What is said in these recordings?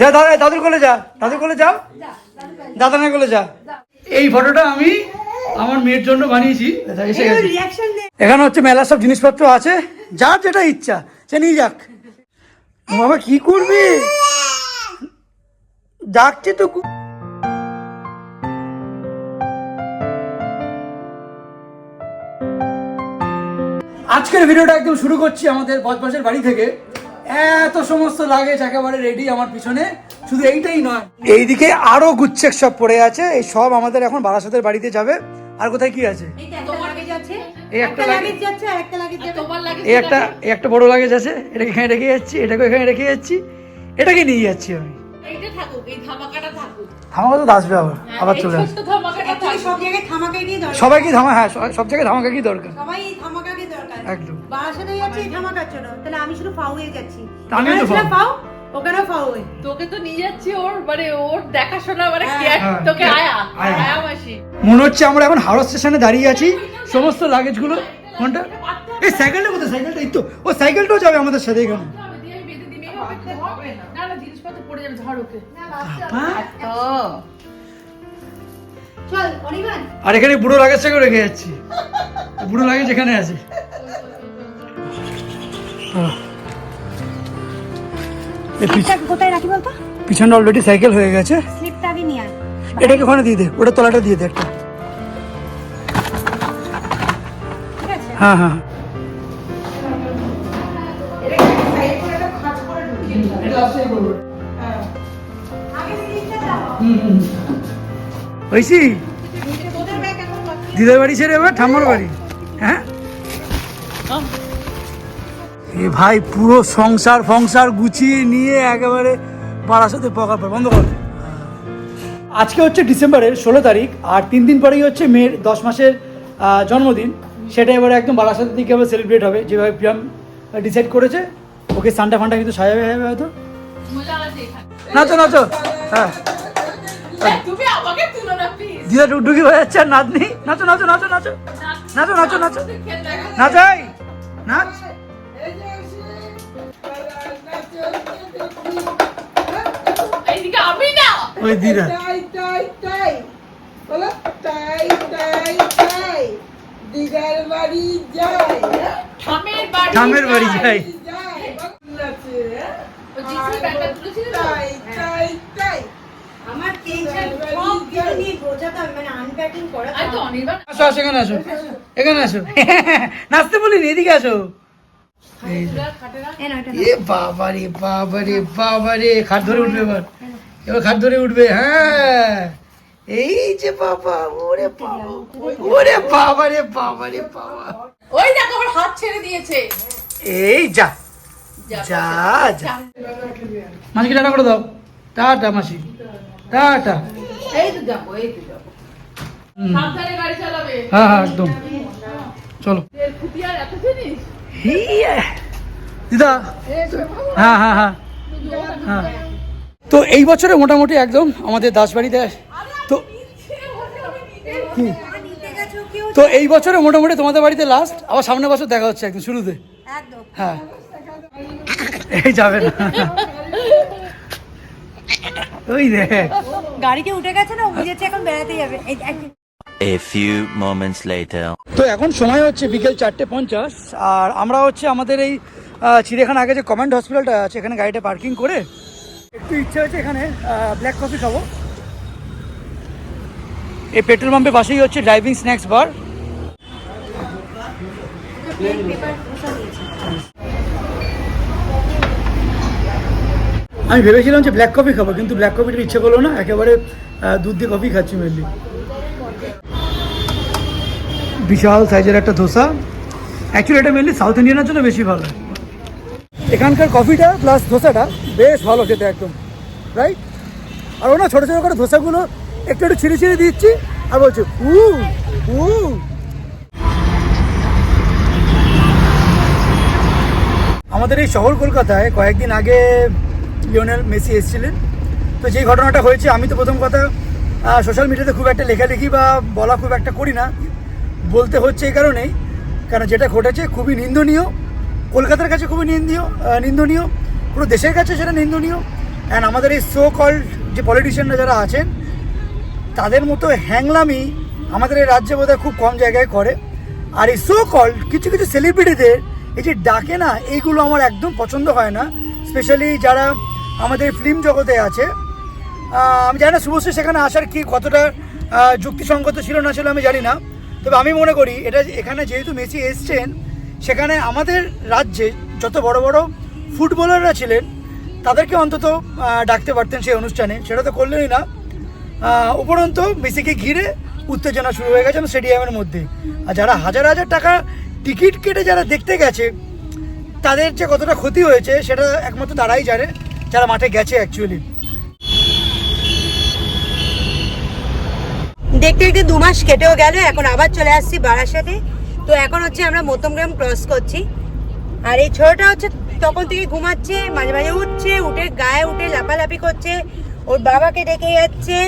যা দাদা, দাদুর কোলে যা, দাদুর কোলে যাও, দাদা না কোলে যা। এই ফটোটা আমি আমার মেয়ের জন্য বানিয়েছি। এখানে হচ্ছে মেলার সব জিনিসপত্র আছে, যার যেটা ইচ্ছা সে নিয়ে যাক। বাবা কি করবি, ডাকছে তো। আজকের ভিডিওটা একদম শুরু করছি আমাদের বজবজের বাড়ি থেকে। এত সমস্ত লাগেজ একেবারে রেডি আমার পিছনে, শুধু এইটাই নয়, এইদিকে আরো গুচ্ছেক সব পড়ে আছে। এই সব আমাদের এখন বারাসাতের বাড়িতে যাবে। আর কোথায় কি আছে? এই একটা বড় লাগেজ আছে, এটাকে এখানে রেখে যাচ্ছি, এটাকে এখানে রেখে যাচ্ছি, এটাকে নিয়ে যাচ্ছি আমি। ধামাকা তো আসবে আবার চলে আসবে। সবাইকে ধামা, হ্যাঁ সব জায়গায় ধামাকা কি দরকার, একদম। আমিও তো পাও, তোকে তো নিয়ে যাচ্ছি ওর মানে ওর দেখাশোনা মানে তোকে আয়া মাসি। মনে হচ্ছে আমরা এখন হাওড়া স্টেশনে দাঁড়িয়ে আছি। সমস্ত লাগেজ গুলো কোনটা? এই সাইকেলটা কোথায়? সাইকেলটা এই তো, ও সাইকেলটাও যাবে আমাদের সাথে এখানে। আর এখানে বুড়ো লাগেজটাকে রেখে যাচ্ছি, বুড়ো লাগেজ এখানে আছে। পিছনে অলরেডি সাইকেল হয়ে গেছে, এটাকে ওখানে দিয়ে দে, ওটা তলাটা দিয়ে দে একটা। হ্যাঁ হ্যাঁ হয়েছি। দিদার বাড়ি ছেড়ে এবার ঠাম্মার বাড়ি। হ্যাঁ এ ভাই পুরো সংসার গুছিয়ে নিয়ে একেবারে বারাসাতে পকা বন্ধ কর। আজকে হচ্ছে ডিসেম্বরের 16 তারিখ, আর 3 দিন পরেই হচ্ছে মেয়ের 10 মাসের জন্মদিন। সেটা এবারে একদম বারাসাতের দিকে আবার সেলিব্রেট হবে, যেভাবে প্রিয়াম ডিসাইড করেছে। ওকে সানটা ফান্টা কিন্তু সাজাবে হয়তো। নাচো নাচো, হ্যাঁ দিদা টুকটুকি হয়ে যাচ্ছে আর নাতনি। নাচো নাচো নাচো নাচো নাচো নাচো নাচো নাচাই নাচ। ওই দিদা ঠামের বাড়ি যাই। এখানে আসো, নাচতে বলিনি, এদিকে আসো। বাবারে বাবারে বাবারে, খাট ধরে উঠবে এবার খাট ধরে উঠবে। হ্যাঁ এই যে বাবা, ওরে বাবা, ওরে বাবা রে বাবা রে বাবা, ওই দেখো আমার হাত ছেড়ে দিয়েছে। এই যা যা যা, মাসিকে টাটা করে দাও। টাটা মাসি, টাটা। এই তো যাবো, এই তো যাবো, সাবধানে গাড়ি চালাবে। হ্যাঁ হ্যাঁ একদম, চলো। খুঁটিয়ার এত জিনিস দিদা, হ্যাঁ হ্যাঁ হ্যাঁ হ্যাঁ। তো এই বছরে মোটামুটি একদম আমাদের দাসবাড়িতে তো এই বছরে মোটামুটি তোমাদের বাড়িতে লাস্ট, আবার সামনের বছর দেখা হচ্ছে একদম শুরুতে। হ্যাঁ এই যাবে না, ওই দেখ গাড়িতে উঠে গেছে না, বুঝেছে এখন বেড়াতে যাবে। A few moments later. তো এখন সময় হচ্ছে বিকেল 4:50, আর আমরা হচ্ছে আমাদের এই চিড়িয়াখানা আগে যে কমান্ড হসপিটালটা আছে এখানে গাড়িটা পার্কিং করে একটু ইচ্ছা হচ্ছে এখানে ব্ল্যাক কফি খাবো। এই পেট্রোল পাম্পের পাশেই হচ্ছে ড্রাইভিং স্ন্যাক্স বার। আমি ভেবেছিলাম যে ব্ল্যাক কফি খাবো, কিন্তু ব্ল্যাক কফিটার ইচ্ছে করলো না, একেবারে দুধ দিয়ে কফি খাচ্ছি মেনলি। বিশাল সাইজের একটা ধোসা, অ্যাকচুয়ালি এটা মেনলি সাউথ ইন্ডিয়ানের জন্য বেশি ভালো। এখানকার কফিটা প্লাস ধোসাটা বেশ ভালো খেতে একদম, রাইট। আর ওনা ছোটো ছোটো করে ধোসাগুলো একটু একটু ছিঁড়ে ছিঁড়ে দিচ্ছি আর বলছে আমাদের এই শহর কলকাতায় কয়েকদিন আগে লিওনেল মেসি এসেছিলেন। তো যেই ঘটনাটা হয়েছে, আমি তো প্রথম কথা সোশ্যাল মিডিয়াতে খুব একটা লেখালেখি বা বলা খুব একটা করি না, বলতে হচ্ছে এই কারণেই, কারণ যেটা ঘটেছে খুবই নিন্দনীয়। কলকাতার কাছে খুবই নিন্দনীয়, পুরো দেশের কাছে সেটা নিন্দনীয়। অ্যান্ড আমাদের এই সো কল্ড যে পলিটিশিয়ানরা যারা আছেন তাদের মতো হ্যাংলামি আমাদের এই রাজ্যে বোধহয় খুব কম জায়গায় করে। আর এই সো কল্ড কিছু কিছু সেলিব্রিটিদের এই যে ডাকে না, এইগুলো আমার একদম পছন্দ হয় না। স্পেশালি যারা আমাদের ফিল্ম জগতে আছে, আমি জানি না শুভশ্রী সেখানে আসার কি কতটা যুক্তিসঙ্গত ছিল না ছিল আমি জানি না, তবে আমি মনে করি এটা এখানে যেহেতু মেসি এসছেন, সেখানে আমাদের রাজ্যে যত বড় বড় ফুটবলাররা ছিলেন তাদেরকে অন্তত ডাকতে পারতেন সেই অনুষ্ঠানে, সেটা তো করলেনই না। উপরন্ত মেসিকে ঘিরে উত্তেজনা শুরু হয়ে গেছে স্টেডিয়ামের মধ্যে। আর যারা হাজার হাজার টাকা টিকিট কেটে যারা দেখতে গেছে তাদের যে কতটা ক্ষতি হয়েছে সেটা একমাত্র তারাই জানে যারা মাঠে গেছে অ্যাকচুয়ালি। দেখতে দেখতে 2 মাস কেটেও গেল, এখন আবার চলে আসছি বারাসাতে। তো এখন হচ্ছে আমরা মধ্যমগ্রাম ক্রস করছি। আর এই ছোটটা হচ্ছে তখন থেকে ঘুমাচ্ছে, মাঝে মাঝে উঠছে, উঠে গায়ে উঠে লাফালাফি করছে, ওর বাবাকে ডেকে যাচ্ছে,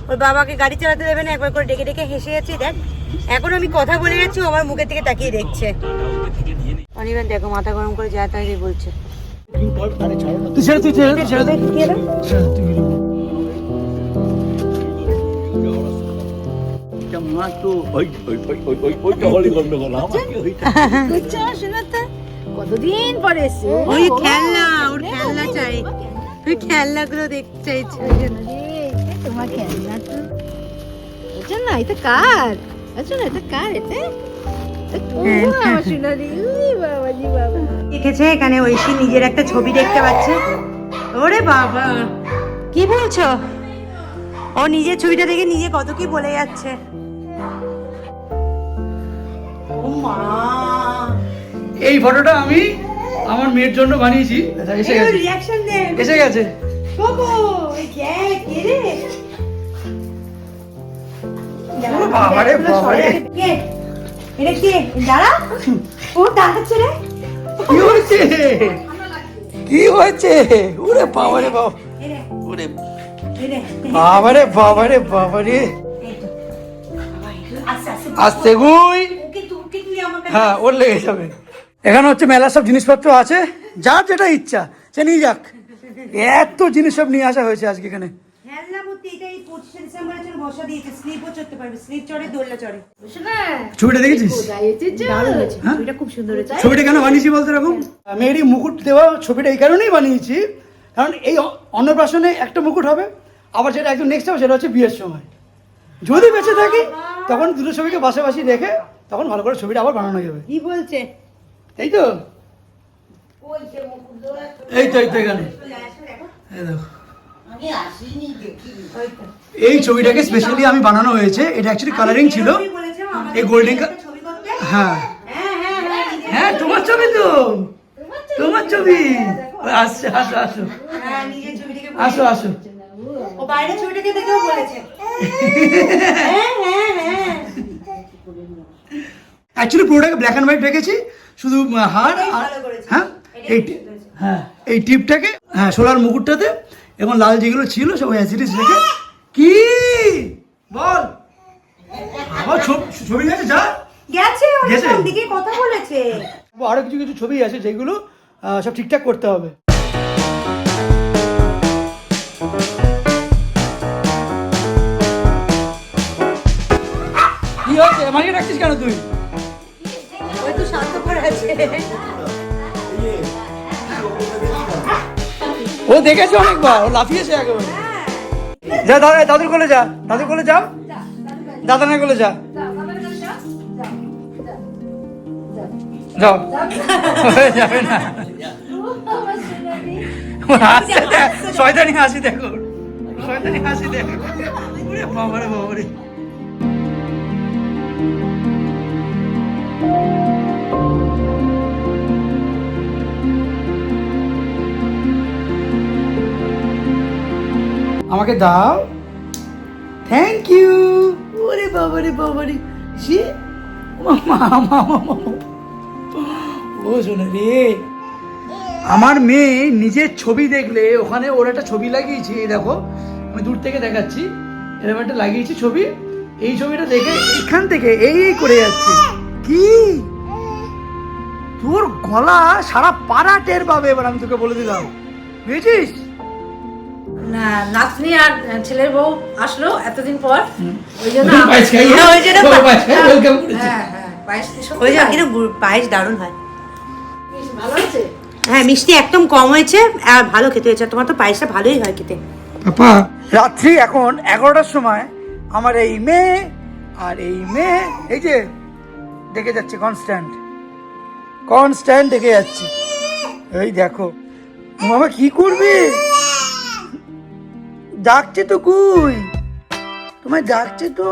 ওর বাবাকে গাড়ি চালাতে দেবে না, একবার করে ডেকে ডেকে হেসে যাচ্ছে। দেখ এখন আমি কথা বলে যাচ্ছি, ও আমার মুখের দিকে তাকিয়ে দেখছে। অনির্বাণ দেখো মাথা গরম করে যা তাই বলছে। কতদিন পরে এসছো? ওই খেলনা, ওর খেলনা চাই, ওই খেলনাগুলো দেখতে চাইছে। তোমার খেলনা তো আচ্ছা না, এটা কার? আচ্ছা না, এটা কার? এটা আমার সোনালি বাবাজি বাবা দেখেছে এখানে ঐশী নিজের একটা ছবি দেখতে পাচ্ছে। ওরে বাবা কি বলছো? ও নিজের ছবিটা দেখে নিজে কত কি বলে যাচ্ছে। ও মা, এই ফটোটা আমি আমার মেয়ের জন্য বানিয়েছি। এসে গেছে, রিঅ্যাকশন দে, এসে গেছে। বাবু এই কে রে? বাবারে বাবারে, কে এটা? কে দাঁড়া, ও দাঁড়াচ্ছে রে। কি হয়েছে? কি হয়েছে? ওরে বাবারে বাবা, ওরে বাবারে বাবারে বাবারে, আস্তে গুই। হ্যাঁ, ওর লেগে যাবে। এখানে হচ্ছে মেলার সব জিনিসপত্র আছে, যার যেটা ইচ্ছা সে নিয়ে যাক। এত জিনিস সব নিয়ে আসা হয়েছে আজকে এখানে। ছবিটা দেখেছিস? ছবিটা খুব সুন্দর হয়েছে। ছবিটা কেন বানিয়েছি বলতে এরকম? মেয়েরই মুকুট দেওয়া ছবিটা এই কারণেই বানিয়েছি, কারণ এই অন্নপ্রাশনে একটা মুকুট হবে, আবার যেটা একদম নেক্সট হবে সেটা হচ্ছে বিয়ের সময়। যদি বেঁচে থাকি তখন দুটো ছবিকে পাশাপাশি রেখে তখন ভালো করে ছবিটা আবার বানানো যাবে। কি বলছে? এই তো এই তো এখানে এই দেখো, এই ছবিটাকে স্পেশালি আমি বানানো হয়েছে। এটা অ্যাকচুয়ালি কালারিং ছিল, এই গোল্ডেন। হ্যাঁ হ্যাঁ, তোমার ছবি তো, তোমার ছবি। আসছে, আসো আসো আসো আসো। ও বাইরে ছবিটাকে দেখেও বলেছে। অ্যাকচুয়ালি পুরোটাকে ব্ল্যাক অ্যান্ড হোয়াইট রেখেছি, শুধু হার আর হ্যাঁ এই টিপটাকে, হ্যাঁ সোলার মুকুটটাতে, এবং লাল যেগুলো ছিল সব অ্যাসিডিস রেখে। কি বল আবার ছবি গেছে? যা গেছে, গেছে, ওর দিকে কথা বলেছে। আরো কিছু কিছু ছবি আছে যেগুলো সব ঠিকঠাক করতে হবে। কি হয়েছে? মানিয়ে রাখছিস কেন তুই? ওই তো শান্ত করে আছে। ও দেখেছে অনেকবার, ও লাফিয়েছে একেবারে। যা দাদুর কোলে যা, দাদুর কোলে যাও, দাদানের কোলে যা, যাও। যাবে না, শয়তানি হাসি দেখো, শয়তানি হাসি দেখো। বাবারে বাবারে, আমাকে দাও, থ্যাংক ইউ। ওরে বাবারে বাবারে, সে ও শোনে রে, আমার মেয়ে নিজের ছবি দেখলে ওখানে ওর একটা ছবি লাগিয়েছি। এই দেখো, আমি দূর থেকে দেখাচ্ছি, এরকম একটা লাগিয়েছি ছবি। এই ছবিটা দেখে এখান থেকে এই করে যাচ্ছে। কি তোর গলা সারা পাড়া টের পাবে, এবার আমি তোকে বলে দিলাম, বুঝেছিস? নাতনি আর ছেলের বউ আসলো এতদিন পর, ওই জন্য পায়েস খাইয়ে, হ্যাঁ, ওই জন্য সবাই পায়েস খাইয়ে welcome করেছে। হ্যাঁ হ্যাঁ পায়েস সত্যি ওই যে তাই। কিন্তু পায়েস দারুণ হয়। বেশ ভালো আছে। হ্যাঁ, মিষ্টি একদম কম হয়েছে আর ভালো খেতে হয়েছে। তোমার তো পায়েসটা ভালোই হয় খেতে। পাপা রাত্রি এখন 11টার সময় আমার এই মেয়ে আর এই মেয়ে এই যে দেখে যাচ্ছে কনস্ট্যান্ট দেখে যাচ্ছে। এই দেখো বাবা কি করবে, ডাকছে তো, কই তোমায় ডাকছে তো।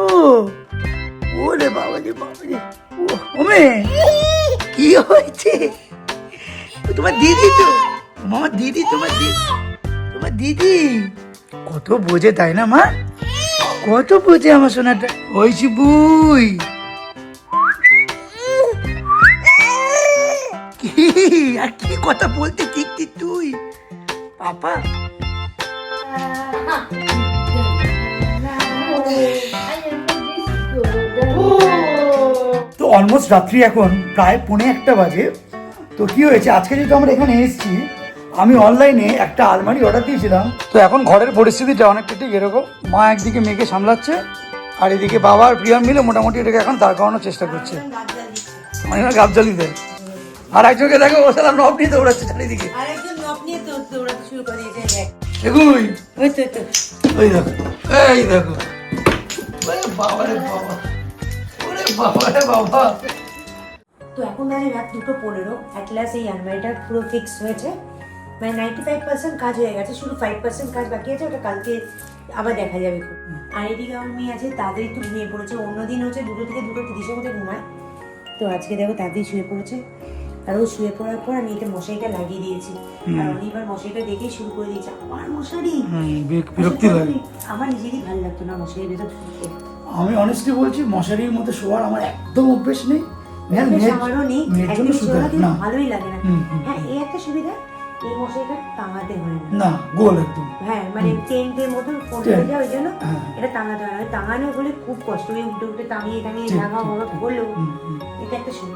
ওরে বাবা রে বাবা রে, ও মেয়ে কি হয়েছে? তোমার দিদি তো, মামা দিদি, তোমার দিদি কত বোঝে তাই না মা, কত বোঝে আমার সোনাটা। ওই বুই কি আর কি কথা বলতে ঠিক তুই পাপা। তো অলমোস্ট রাত্রি এখন প্রায় 1:45 বাজে। তো কি হয়েছে, আজকে যেহেতু আমরা এখানে এসেছি, আমি অনলাইনে একটা আলমারি অর্ডার দিয়েছিলাম। তো এখন ঘরের পরিস্থিতিটা অনেকটা ঠিক এরকম, মা একদিকে মেয়েকে সামলাচ্ছে আর এদিকে বাবা আর প্রিয়া মিলে মোটামুটি এটাকে এখন দাঁড় করানোর চেষ্টা করছে। অনেক গাবজালি দেয়, আর একজনকে দেখো ও সালা নব নিয়ে দৌড়াচ্ছে চারিদিকে। আরেকজন নখ নিয়ে তো দৌড়াতে শুরু করে দিয়েছে। এগুই ওই তো ওই দেখো, এই দেখো, ওরে বাবা রে বাবা, ওরে বাবা রে বাবা। তো এখন ধরে রাত 2:15, অ্যাটলাস এই আলমারিটা পুরো ফিক্স হয়েছে, মানে 95% কাজ হয়ে গেছে, শুধু 5% কাজ বাকি আছে, ওটা কালকে আবার দেখা যাবে। খুব আর এদিকে আমার মেয়ে আছে, তাদের একটু ঘুমিয়ে পড়েছে। অন্যদিন হচ্ছে 2 থেকে 2:30 মধ্যে ঘুমায়, তো আজকে দেখো তাড়াতাড়ি শুয়ে পড়েছে। আর ও শুয়ে পড়ার পর আমি এটা মশারিটা লাগিয়ে দিয়েছি, আর অনেকবার মশারিটা দেখেই শুরু করে দিয়েছে, আমার মশারি। বিরক্তি লাগে, আমার নিজেরই ভালো লাগতো না মশারির ভেতর ঢুকতে। আমি অনেস্টলি বলছি মশারির মধ্যে শোয়ার আমার একদম অভ্যেস নেই। আমারও নেই, মেয়ের জন্য একদিন শুধু শোয়া কিন্তু না, ভালোই লাগে না। হুম, হুম। হ্যাঁ, এই একটা সুবিধা, এই মশারিটা টাঙাতে হয় না। না গোল একদম। হ্যাঁ, মানে চেনটের মতন ফোন চেন। হয়ে যায়, ওই জন্য হ্যাঁ। এটা টাঙাতে হয় না। টাঙানো হলে খুব কষ্ট, উঠে টাঙিয়ে ঠিক, লাগাও ঠিক, বাবা ঠিক। বললো, হুম, হুম। এটা একটা সুবিধা।